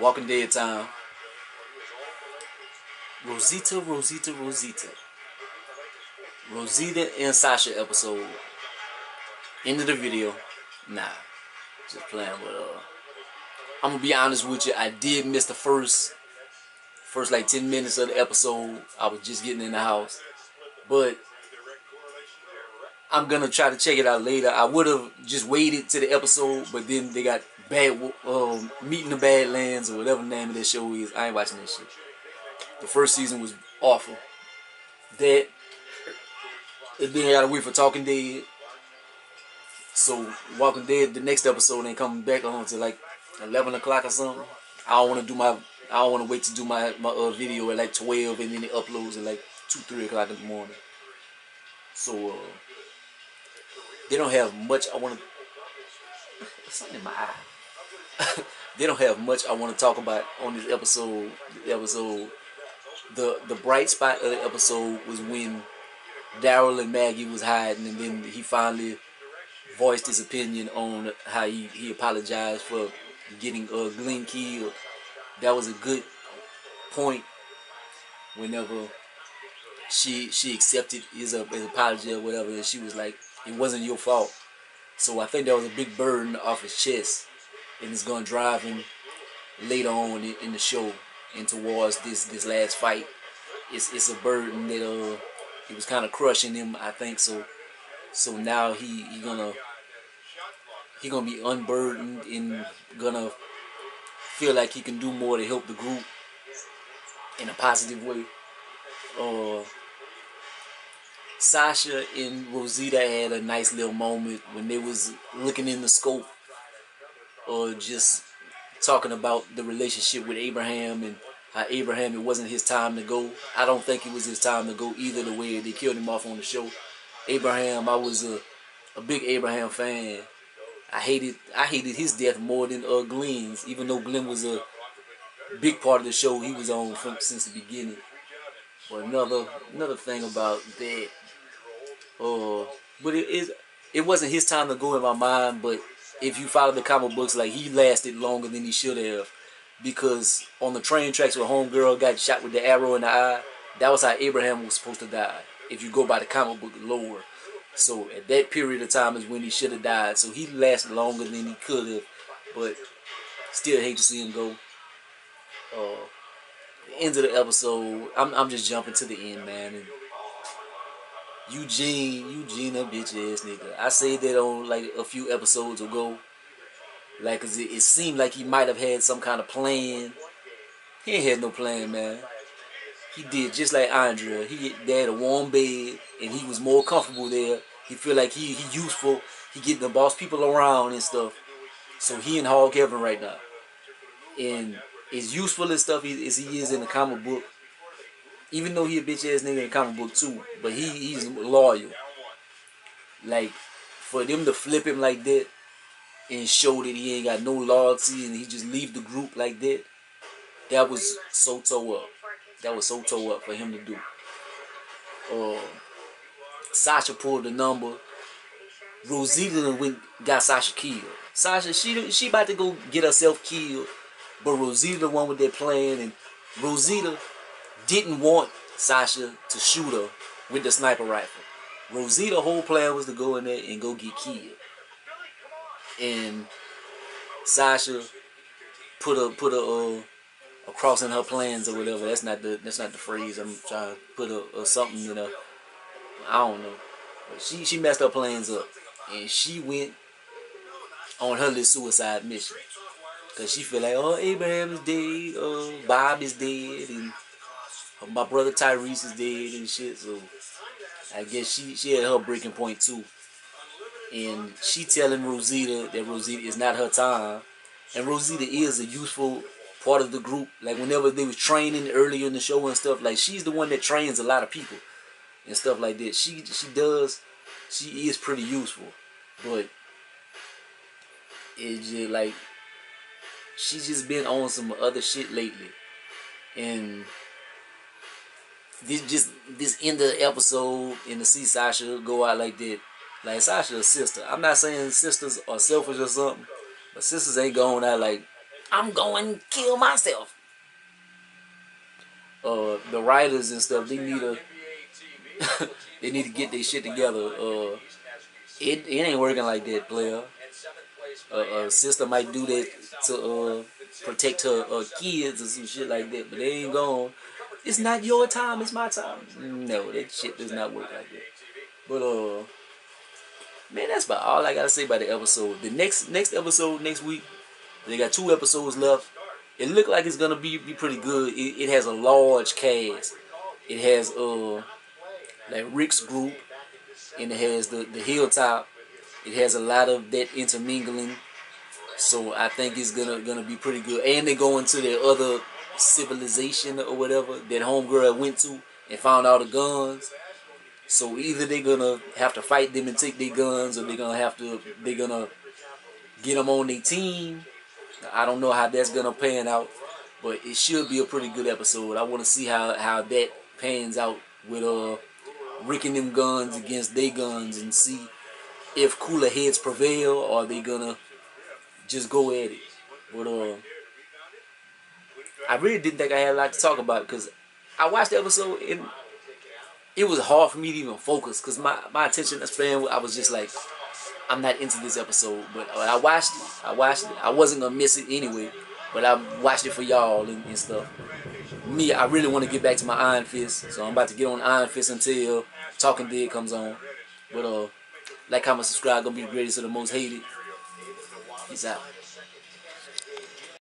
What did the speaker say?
Walking Dead time. Rosita. Rosita and Sasha episode. End of the video. Nah, just playing with I'm gonna be honest with you. I did miss the first like 10 minutes of the episode. I was just getting in the house, but I'm gonna try to check it out later. I would have just waited to the episode, but then they got bad Meeting the Badlands or whatever the name of that show is. I ain't watching that shit. The first season was awful. That and then I gotta wait for Talking Dead. So Walking Dead, the next episode ain't coming back on until like 11 o'clock or something. I don't want to wait to do my video at like 12 and then it uploads at like 2-3 o'clock in the morning. So they don't have much I want to. Something in my eye. They don't have much I want to talk about on this episode. The bright spot of the episode was when Daryl and Maggie was hiding, and then he finally voiced his opinion on how he apologized for getting Glenn killed. That was a good point. Whenever she accepted his apology or whatever, and she was like, "It wasn't your fault." So I think that was a big burden off his chest, and it's gonna drive him later on in the show and towards this last fight. It's a burden that it was kind of crushing him, I think. So now he gonna be unburdened and gonna feel like he can do more to help the group in a positive way. Sasha and Rosita had a nice little moment when they was looking in the scope, or just talking about the relationship with Abraham and how Abraham, it wasn't his time to go. I don't think it was his time to go either, the way they killed him off on the show. Abraham, I was a big Abraham fan. I hated his death more than Glenn's, even though Glenn was a big part of the show. He was on since the beginning. But another thing about that, but it wasn't his time to go in my mind. But if you follow the comic books, like, he lasted longer than he should have, because on the train tracks where Homegirl got shot with the arrow in the eye, that was how Abraham was supposed to die, if you go by the comic book lore. So at that period of time is when he should have died. So he lasted longer than he could have, but still hate to see him go. The end of the episode, I'm just jumping to the end, man. And Eugene, a bitch ass nigga. I said that on like a few episodes ago. Like, 'cause it seemed like he might have had some kind of plan. He ain't had no plan, man. He did just like Andrea. They had a warm bed, and he was more comfortable there. He feel like he useful. He getting the boss people around and stuff. So he in hog heaven right now. And as useful as stuff as he is in the comic book, even though he a bitch ass nigga in the comic book too, but he's loyal. Like, for them to flip him like that and show that he ain't got no loyalty and he just leave the group like that, that was so toe up. That was so toe up for him to do. Sasha pulled the number. Rosita got Sasha killed. Sasha, she about to go get herself killed, but Rosita the one with that plan, and Rosita didn't want Sasha to shoot her with the sniper rifle. Rosita's whole plan was to go in there and go get killed. And Sasha put a cross in her plans or whatever. That's not the phrase I'm trying to put something in her. I don't know. But she messed her plans up, and she went on her little suicide mission, cause she feel like, oh, Abraham is dead, Bob is dead, and my brother Tyrese is dead and shit. So I guess she had her breaking point too, and she telling Rosita that Rosita is not her time, and Rosita is a useful part of the group. Like, whenever they was training earlier in the show and stuff, like, she's the one that trains a lot of people and stuff like that. She is pretty useful, but it's just like she's just been on some other shit lately. And this end of the episode, and to see Sasha go out like that, like, Sasha's a sister. I'm not saying sisters are selfish or something, but sisters ain't going out like I'm going to kill myself. The writers and stuff, they need to they need to get their shit together. It ain't working like that, player. Sister might do that to protect her kids or some shit like that, but they ain't going. It's not your time, it's my time. No, that shit does not work like that. But man, that's about all I gotta say about the episode. The next episode next week, they got 2 episodes left. It looked like it's gonna be pretty good. It has a large cast. It has like Rick's group, and it has the Hilltop. It has a lot of that intermingling. So I think it's gonna be pretty good. And they go into the other civilization or whatever that homegirl went to and found all the guns. So either they're gonna have to fight them and take their guns, or they're gonna get them on their team. I don't know how that's gonna pan out, but it should be a pretty good episode. I want to see how that pans out with Rick and them guns against their guns, and see if cooler heads prevail, or are they gonna just go at it. But I really didn't think I had a lot to talk about, because I watched the episode and it was hard for me to even focus, because my attention span, I was just like, I'm not into this episode. But I watched it. I wasn't gonna miss it anyway, but I watched it for y'all and stuff. Me, I really want to get back to my Iron Fist, so I'm about to get on Iron Fist until Talking Dead comes on. But like, comment, subscribe. Gonna be the greatest of the most hated. Peace out.